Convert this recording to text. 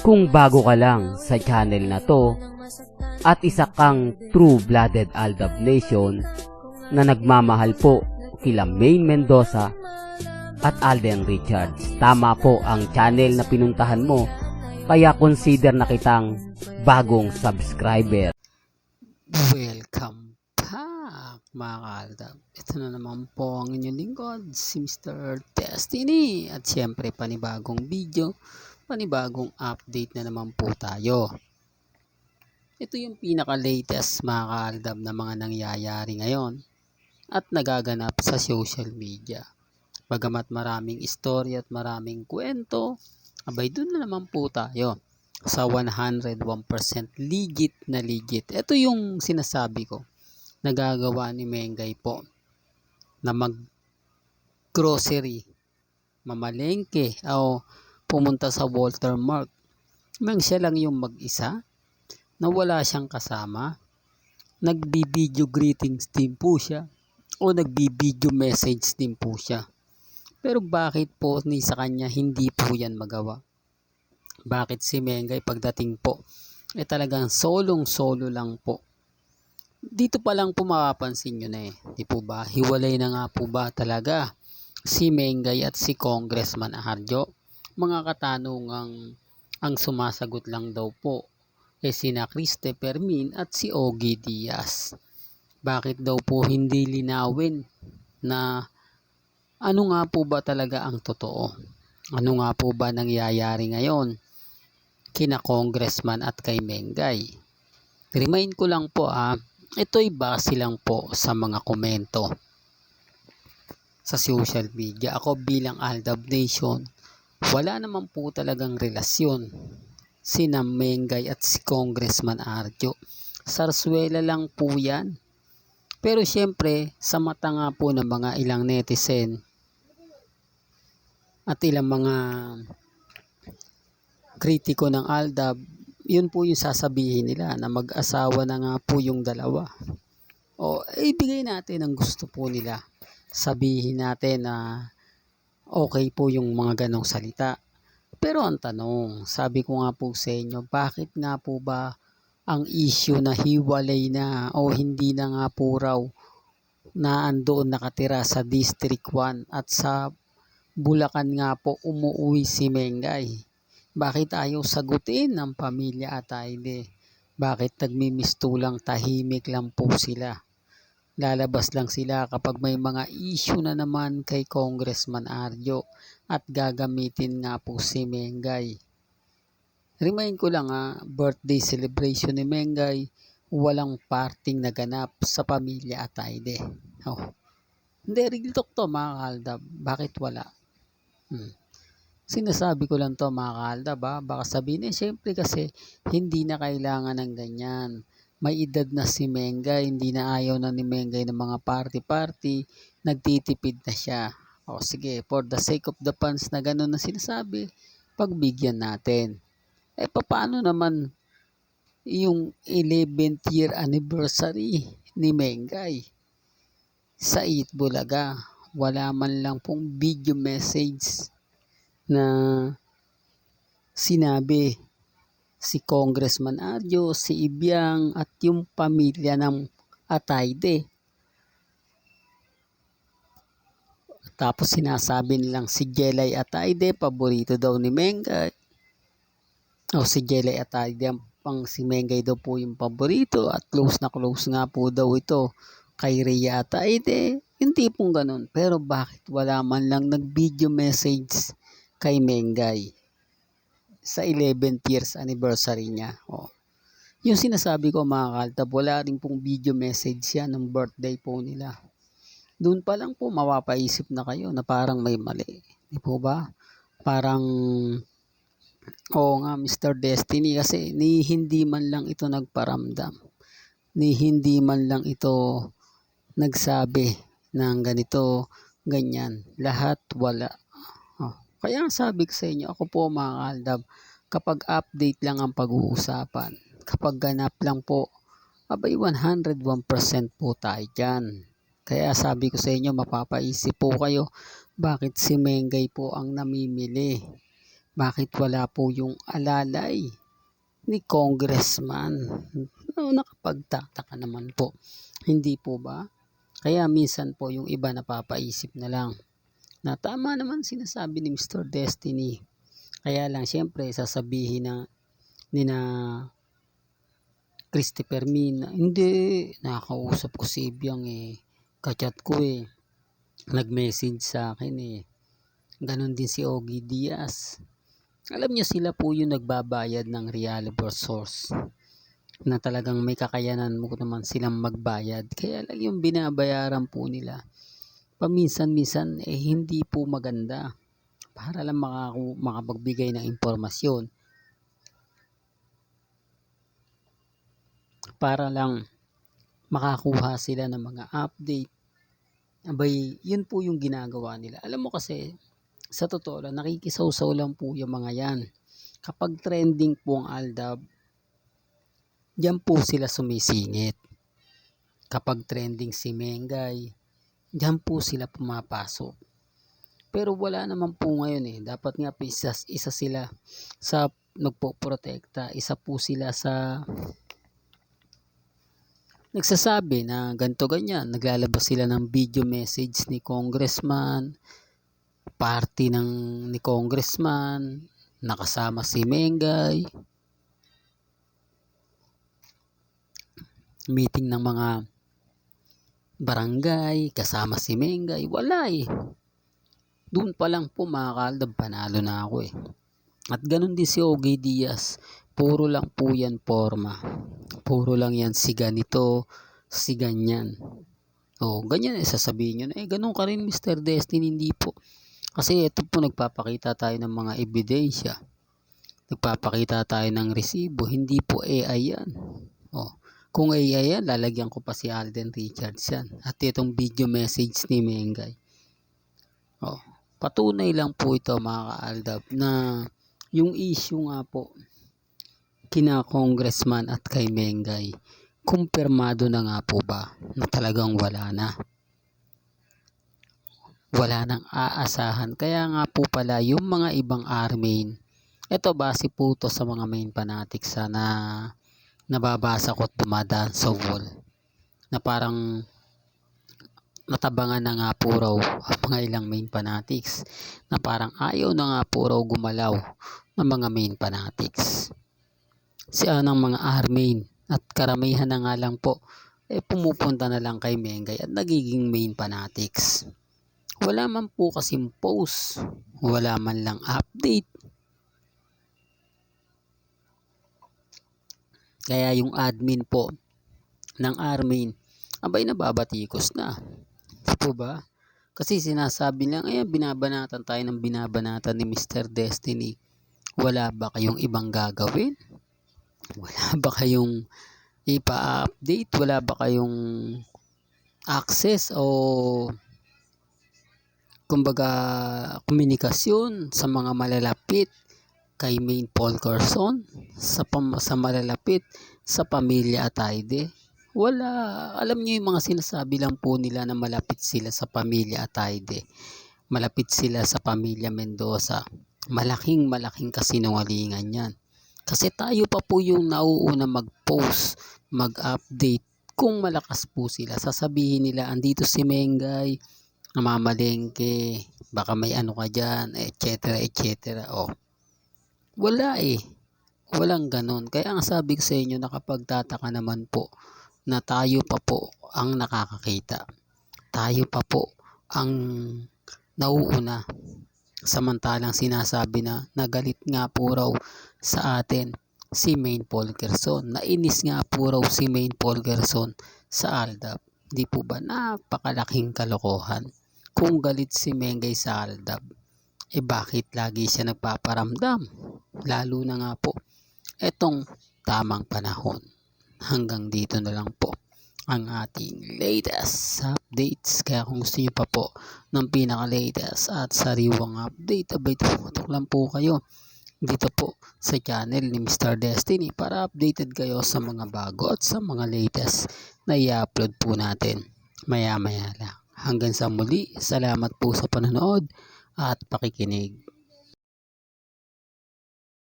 Kung bago ka lang sa channel na to at isa kang true-blooded Aldab Nation na nagmamahal po kila Maine Mendoza at Alden Richards, tama po ang channel na pinuntahan mo, kaya consider na kitang bagong subscriber. Welcome back mga kaaldab. Ito na naman po ang inyong lingkod, si Mr. Destiny. At syempre panibagong video, panibagong update na naman po tayo. Ito yung pinaka-latest mga kaaldab na mga nangyayari ngayon at nagaganap sa social media. Bagamat maraming story at maraming kwento, abay dun na naman po tayo sa 101% legit na legit. Ito yung sinasabi ko, nagagawa ni Mengay po na mag-grocery, mamalengke o pumunta sa Walter Mart. Nang siya lang yung mag-isa, na wala siyang kasama, nagbi-video greetings din po siya o nagbi-video message din po siya. Pero bakit po ni sa kanya hindi po yan magawa? Bakit si Mengay pagdating po talagang solo lang po? Dito pa lang po mapapansin nyo na di po ba? Hiwalay na nga po ba talaga si Mengay at si Congressman Arjo? Mga katanungang ang sumasagot lang daw po sina Criste Fermin at si Ogie Diaz. Bakit daw po hindi linawin na ano nga po ba talaga ang totoo? Ano nga po ba nangyayari ngayon kina Congressman at kay Mengay? Remind ko lang po ito'y base lang po sa mga komento sa social media. Ako bilang Aldab Nation, wala naman po talagang relasyon sina Mengay at si Congressman Arjo. Sarsuela lang po yan. Pero syempre, sa mata nga po ng mga ilang netizen at ilang mga kritiko ng Aldab, yun po yung sasabihin nila na mag-asawa na nga po yung dalawa. O ibigay natin ang gusto po nila. Sabihin natin na okay po yung mga ganong salita. Pero ang tanong, sabi ko nga po sa inyo, bakit nga po ba ang issue na hiwalay na o hindi na nga po raw na andoon nakatira sa District 1 at sa Bulacan nga po umuwi si Mengay? Bakit ayaw sagutin ng pamilya Atayde? Bakit nagmimistulang tahimik lang po sila? Lalabas lang sila kapag may mga issue na naman kay Congressman Arjo at gagamitin nga po si Mengay. Remind ko lang birthday celebration ni Mengay, walang parting naganap sa pamilya Atayde. Hindi, real talk to mga kaaldab. Bakit wala? Sinasabi ko lang to mga kaaldab baka sabihin syempre kasi hindi na kailangan ng ganyan. May edad na si Mengay, hindi na ayaw na ni Mengay ng mga party-party, nagtitipid na siya. Sige, for the sake of the fans na gano'n na sinasabi, pagbigyan natin. Paano naman yung 11th year anniversary ni Mengay sa Eat Bulaga? Wala man lang pong video message na sinabi si Congressman Arjo, si Ibiang at yung pamilya ng Atayde. Tapos sinasabi nilang si Jelay Atayde, paborito daw ni Mengay. Si Jelay Atayde ang si Mengay daw po yung paborito at close na close nga po daw ito kay Rhea Atayde. Yung tipong ganun. Pero bakit wala man lang nag-video message kay Mengay sa 11th years anniversary niya? Yung sinasabi ko mga kaaldab, wala rin pong video message yan ng birthday po nila. Doon pa lang po mapapaisip na kayo na parang may mali. Di po ba? Parang Mr. Destiny, kasi ni hindi man lang ito nagparamdam. Ni hindi man lang ito nagsabi ng ganito, ganyan. Lahat wala. Kaya sabi ko sa inyo, ako po mga kaaldab, kapag update lang ang pag-uusapan, kapag ganap lang po, abay 101% po tayo dyan. Kaya sabi ko sa inyo, mapapaisip po kayo, bakit si Mengay po ang namimili? Bakit wala po yung alalay ni Congressman? No, nakapagtataka naman po. Hindi po ba? Kaya minsan po yung iba napapaisip na lang na tama naman sinasabi ni Mr. Destiny. Kaya lang syempre sasabihin na ni na Christopher Mina, hindi, nakakausap ko si Ibyang kachat ko nag-message sa akin Ganon din si Ogie Diaz. Alam niyo sila po yung nagbabayad ng reliable source na talagang may kakayanan mo naman silang magbayad. Kaya lang yung binabayaran po nila paminsan-minsan hindi po maganda para lang makapagbigay ng impormasyon. Para lang makakuha sila ng mga update. Abay, yun po yung ginagawa nila. Alam mo kasi, sa totoo lang, nakikisaw-saw lang po yung mga yan. Kapag trending po ang Aldab, diyan po sila sumisingit. Kapag trending si Mengay, diyan po sila pumapasok. Pero wala naman po ngayon Dapat nga isa sila sa nagpoprotekta. Isa po sila sa nagsasabi na ganito ganyan. Naglalabas sila ng video message ni Congressman, party ni Congressman, nakasama si Mengay, meeting ng mga barangay, kasama si Mengay. Wala Doon pa lang po mga kaaldab, panalo na ako At ganun din si Ogie Diaz. Puro lang po yan forma. Puro lang yan si ganito, si ganyan. Ganyan sasabihin nyo na ganun ka rin Mr. Destiny. Hindi po. Kasi ito po nagpapakita tayo ng mga ebidensya. Nagpapakita tayo ng resibo. Hindi po AI yan. Kung AI yan, lalagyan ko pa si Alden Richards yan. At itong video message ni Mengay. Patunay lang po ito mga kaaldab na yung issue nga po kina Congressman at kay Mengay, kumpirmado na nga po ba na talagang wala nang aasahan. Kaya nga po pala yung mga ibang armain, ito base po to sa mga main fanatics na nababasa ko at dumadaan sa wall, na parang natabangan na nga po raw ang mga ilang main fanatics, na parang ayaw na nga po raw gumalaw ng mga main fanatics ng mga armain, at karamihan na nga lang po pumupunta na lang kay Mengay at nagiging main fanatics. Wala man po kasing post, wala man lang update. Kaya yung admin po ng armain, abay nababatikos na po ba? Kasi sinasabi lang binabanatan tayo ng binabanatan ni Mr. Destiny. Wala ba kayong ibang gagawin? Wala ba kayong ipa-update? Wala ba kayong access o kumbaga komunikasyon sa mga malalapit kay Main Paul Carson, sa malalapit sa pamilya Atayde? Wala. Alam niyo yung mga sinasabi lang po nila na malapit sila sa pamilya Atayde, malapit sila sa pamilya Mendoza. Malaking kasinungalingan yan. Kasi tayo pa po yung nauuna mag-post, mag-update. Kung malakas po sila, sasabihin nila, andito si Mengay, namamalengke, baka may ano ka dyan, etc. Wala Walang ganon. Kaya ang sabi ko sa inyo, nakapagtataka naman po na tayo pa po ang nakakakita. Tayo pa po ang nauuna. Samantalang sinasabi na nagalit nga po raw sa atin si Main Paul Quezon. Nainis nga po raw si Main Paul Quezon sa Aldab. Di po ba napakalaking kalokohan? Kung galit si Mengay sa Aldab, bakit lagi siya nagpaparamdam? Lalo na nga po etong tamang panahon. Hanggang dito na lang po ang ating latest updates. Kaya kung gusto nyo pa po ng pinaka-latest at sariwang update, abay tumatok lang po kayo dito po sa channel ni Mr. Destiny para updated kayo sa mga bago at sa mga latest na i-upload po natin maya lang. Hanggang sa muli, salamat po sa panonood at pakikinig.